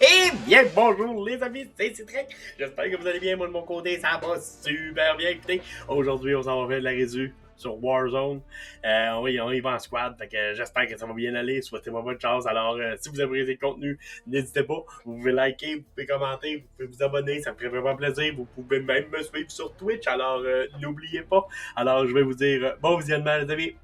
Eh bien, bonjour les amis, c'est Citrek. J'espère que vous allez bien. Moi, de mon côté, ça va super bien. Écoutez, aujourd'hui, on s'en va faire de la résu sur Warzone. On y va en squad, fait que j'espère que ça va bien aller. Souhaitez-moi bonne chance. Alors, si vous appréciez le contenu, n'hésitez pas. Vous pouvez liker, vous pouvez commenter, vous pouvez vous abonner. Ça me ferait vraiment plaisir. Vous pouvez même me suivre sur Twitch. Alors, n'oubliez pas. Alors, je vais vous dire bon visionnement, les amis.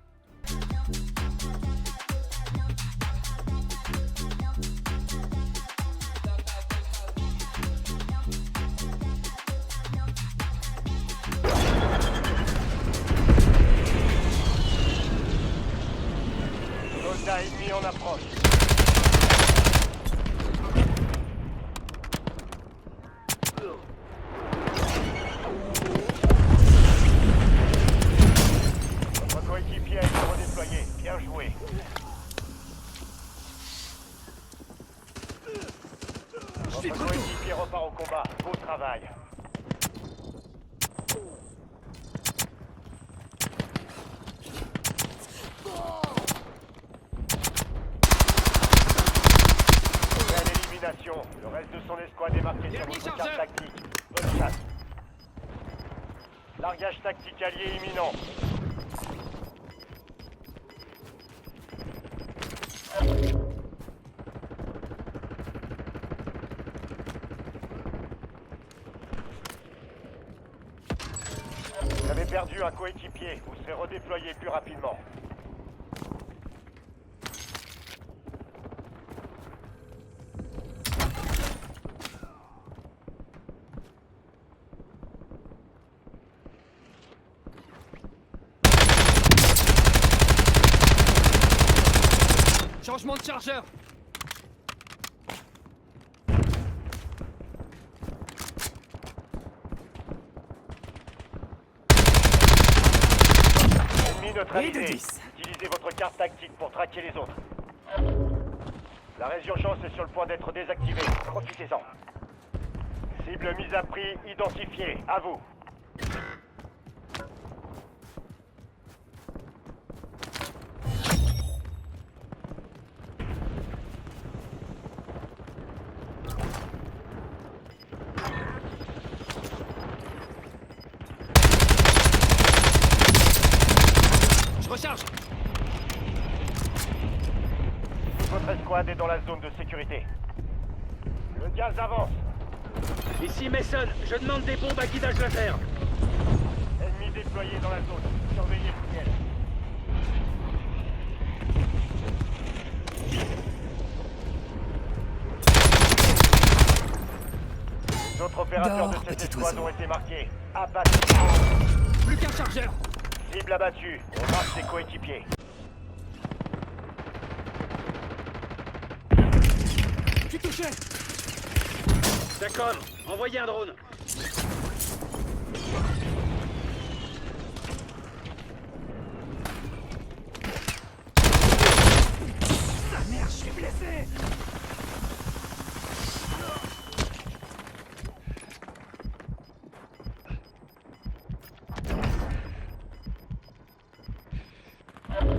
Soldat ennemi en approche. Votre coéquipier a été redéployé. Bien joué. Votre coéquipier repart au combat. Beau travail. Belle élimination. Le reste de son escouade est marqué sur votre carte tactique. Bonne chasse. Largage tactique allié imminent. Vous avez perdu un coéquipier. Vous serez redéployé plus rapidement. Changement de chargeur. Ennemi neutralisé. Utilisez votre carte tactique pour traquer les autres. La résurgence est sur le point d'être désactivée. Profitez-en. Cible mise à prix identifiée. À vous. Je recharge. Toute votre escouade est dans la zone de sécurité. Le gaz avance. Ici Mason, je demande des bombes à guidage laser. Ennemi déployé dans la zone. Surveillez le ciel. Les autres opérateurs de cette escouade ont été marqués. Abattus. Plus qu'un chargeur. Cible abattue. On marque ses coéquipiers. Je suis touché. D'accord, envoyez un drone. Ah merde, je suis blessé.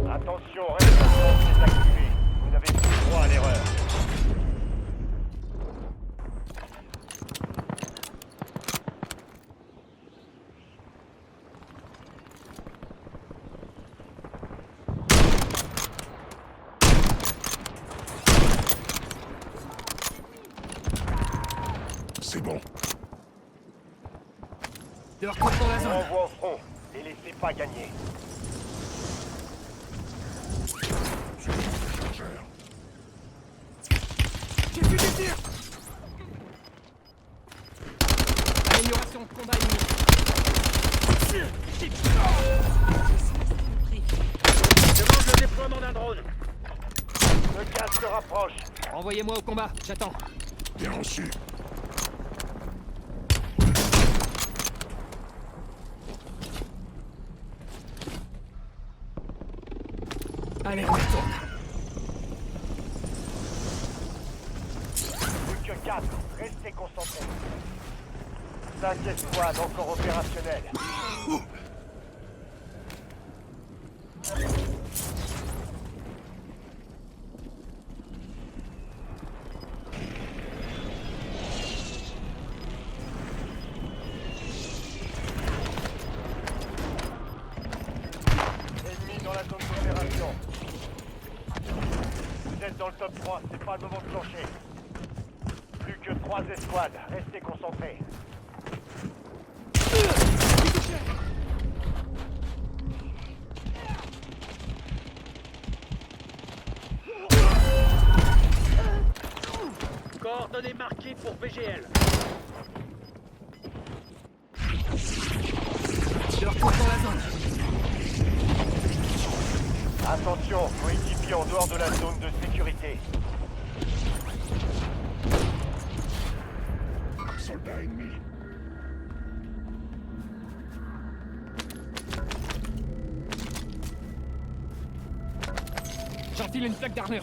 Attention, résistance désactivée. Vous n'avez plus droit à l'erreur. C'est bon. De leur côté dans la zone. Envoie au front. Les laissez pas gagner. Chargeur. J'ai vu des tirs. Amélioration de combat ennemi. Demande le déploiement d'un drone. Le gaz se rapproche. Envoyez-moi au combat, j'attends. Bien reçu. Allez, on retourne. Plus que 4. Restez concentrés. 5 escouades encore opérationnelles. 3, c'est pas le moment de plancher. Plus que 3 escouades, restez concentrés. Coordonnées marquées pour VGL. Je retourne dans la zone. Attention, coéquipiers en dehors de la zone de sécurité. Soldat ennemi. J'enfile une plaque d'armure.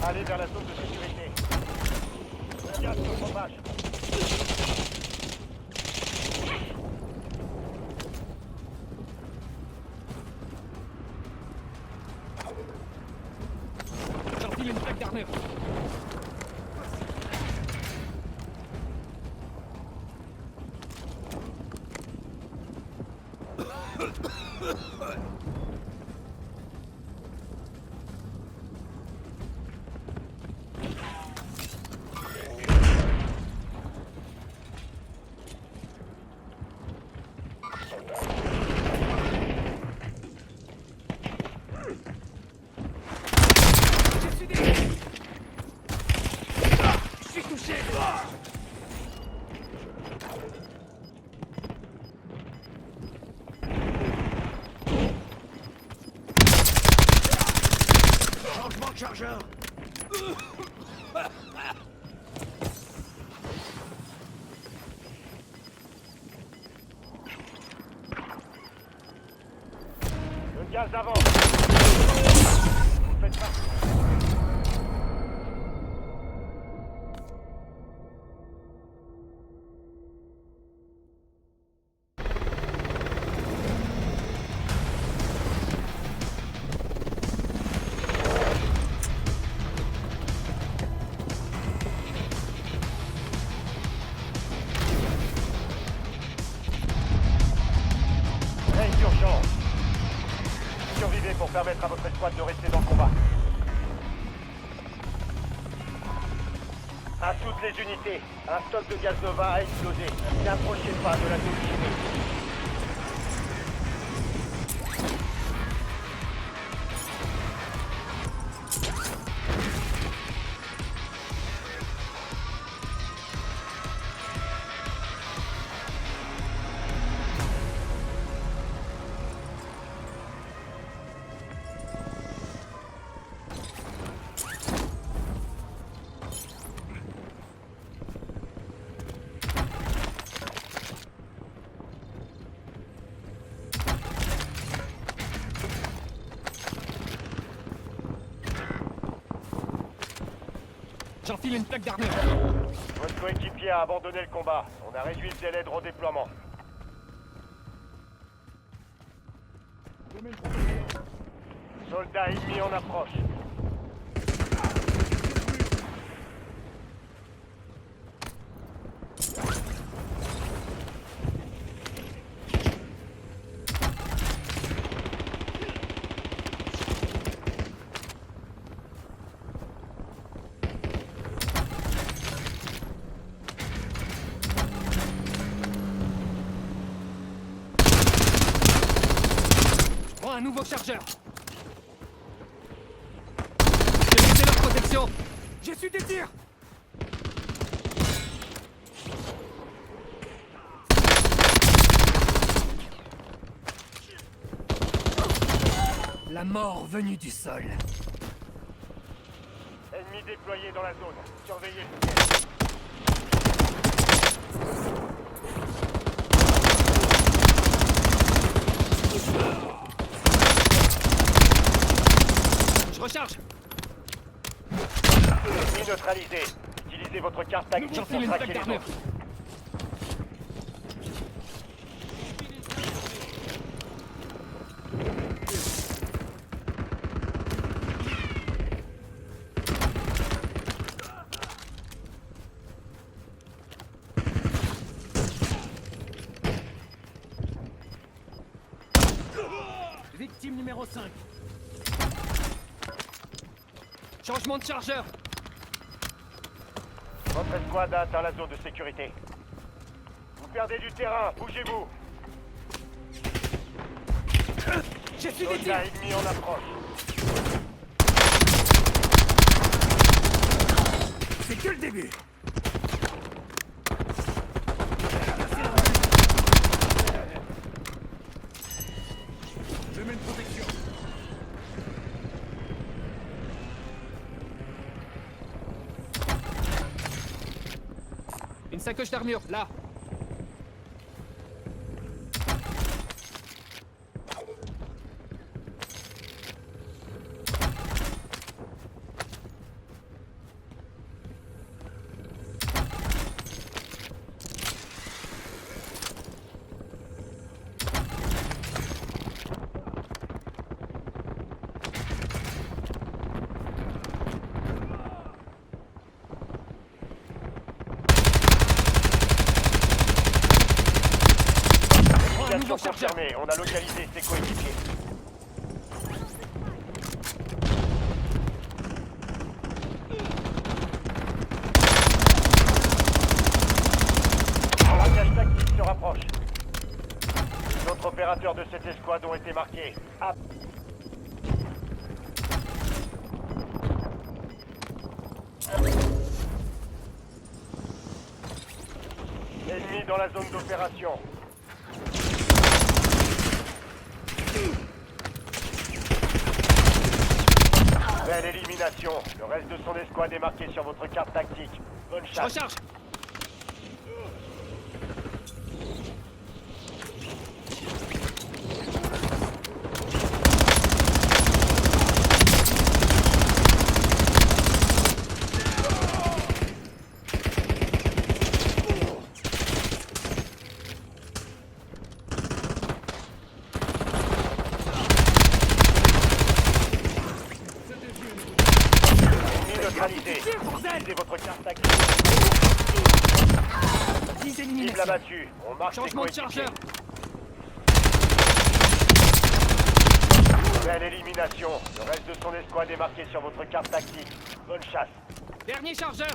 Allez vers la zone de sécurité. Gaz sur fromage. J'enfile une plaque d'armure. Je suis touché. Changement de chargeur. Le gaz avance. Faites partie. Hey, d'urgence. Survivez pour permettre à votre escouade de rester dans le combat. À toutes les unités, un stock de gaz Nova a explosé. N'approchez pas de la zone chimique. J'enfile une plaque d'armure. Votre coéquipier a abandonné le combat. On a réduit le délai de redéploiement. Soldats ennemis en approche. Prends un nouveau chargeur. J'ai monté leur protection. J'ai su des tirs. La mort venue du sol. Ennemis déployés dans la zone. Surveillez le ciel. Je recharge. Ennemi neutralisé. Utilisez votre votre carte tactique pour J'enfile une traquer plaque les d'armure. autres. Victime numéro 5. Changement de chargeur. Votre escouade a atteint la zone de sécurité. Vous perdez du terrain, bougez-vous. J'ai su des Soldat tirs. ennemi en approche. C'est que le début. Je mets une protection. Une sacoche d'armure, là. Mission confirmée, on a localisé ses coéquipiers. Un braquage tactique se rapproche. Les autres opérateurs de cette escouade ont été marqués. Ennemi dans la zone d'opération. Belle élimination. Le reste de son escouade est marqué sur votre carte tactique. Bonne Je chasse. recharge. Ennemi neutralisé. Utilisez votre carte tactique. 10 Cible éliminations. abattue. On marque ses Changement de coéquipiers. chargeur. Belle élimination. Le reste de son escouade est marqué sur votre carte tactique. Bonne chasse. Dernier chargeur.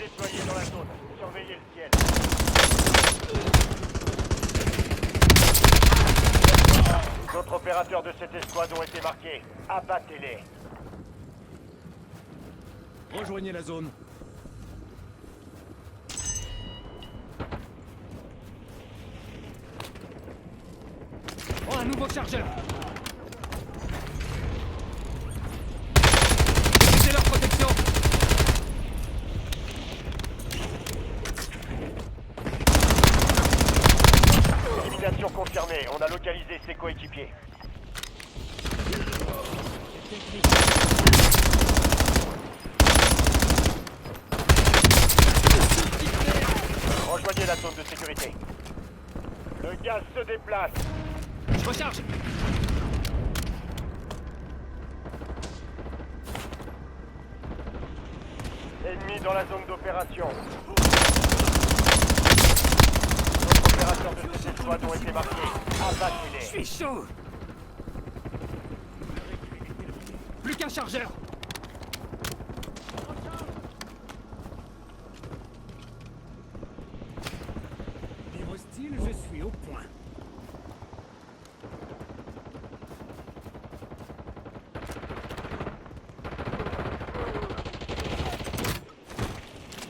Déployé dans la zone. Surveillez le ciel. Les autres opérateurs de cette escouade ont été marqués. Abattez-les. Rejoignez la zone. Oh, un nouveau chargeur. C'est leur protection. Élimination confirmée. On a localisé ses coéquipiers. Rejoignez la zone de sécurité. Le gaz se déplace. Je recharge. Ennemi dans la zone d'opération. D'autres opérateurs de cette escouade ont été marqués. Je Abattez-les. suis chaud. Plus qu'un chargeur. Dire hostile, je suis au point.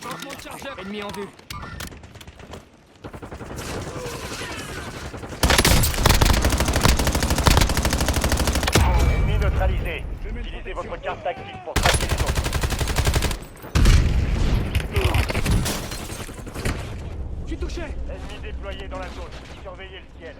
Changement de chargeur. Ennemi en vue. Ennemi neutralisé. Utilisez votre carte tactique pour traquer les autres. Je suis touché. Ennemi déployé dans la zone. Surveillez le ciel.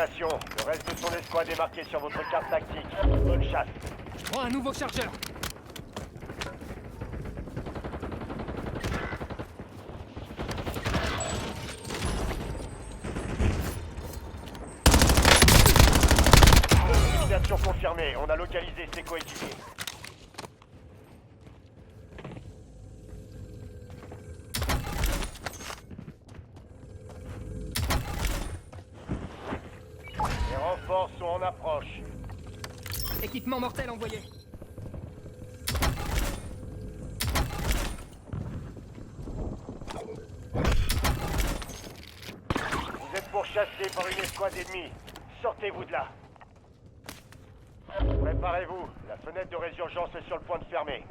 Félicitations, le reste de son escouade est marqué sur votre carte tactique. Bonne chasse. Prends un nouveau chargeur. Élimination confirmée, on a localisé ses coéquipiers. Les renforts sont en approche. Équipement mortel envoyé. Vous êtes pourchassés par une escouade ennemie. Sortez-vous de là. Préparez-vous, la fenêtre de résurgence est sur le point de fermer.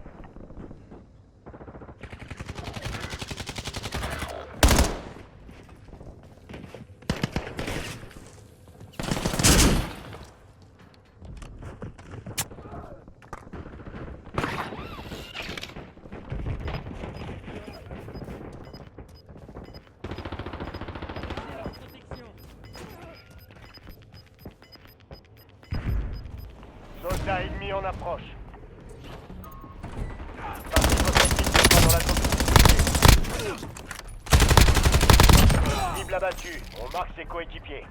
Soldats ennemis en approche. Partie de votre équipe n'est pas dans la zone de sécurité. Cible abattue, on marque ses coéquipiers.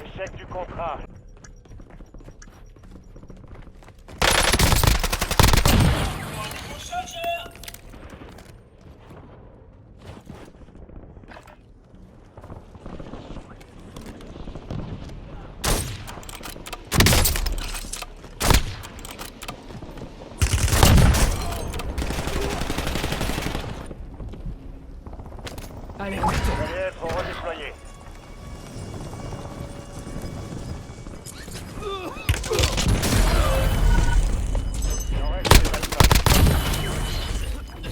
Échec du contrat. Allez, Vous allez être redéployés. Il en reste des alphas. La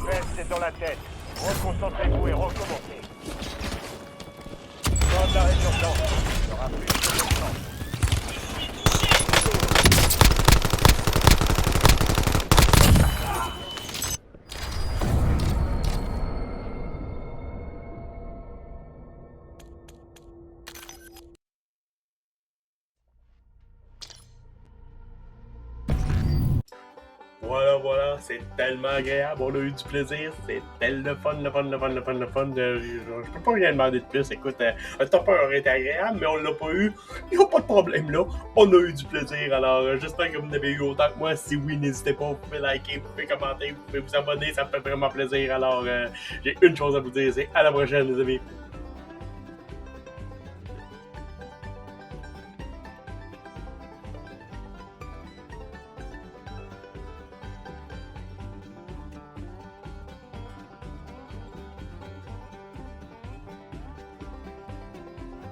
défaite, c'est dans la tête. Reconcentrez-vous et recommencez. Dans de la résurgence, il y aura plus de temps. Voilà, c'est tellement agréable, on a eu du plaisir, c'est tellement le fun. Je peux pas rien demander de plus. Écoute, un topper aurait été agréable, mais on l'a pas eu. Il n'y a pas de problème là, on a eu du plaisir. Alors, j'espère que vous en avez eu autant que moi. Si oui, n'hésitez pas, vous pouvez liker, vous pouvez commenter, vous pouvez vous abonner, ça me fait vraiment plaisir. Alors, j'ai une chose à vous dire, c'est à la prochaine, les amis.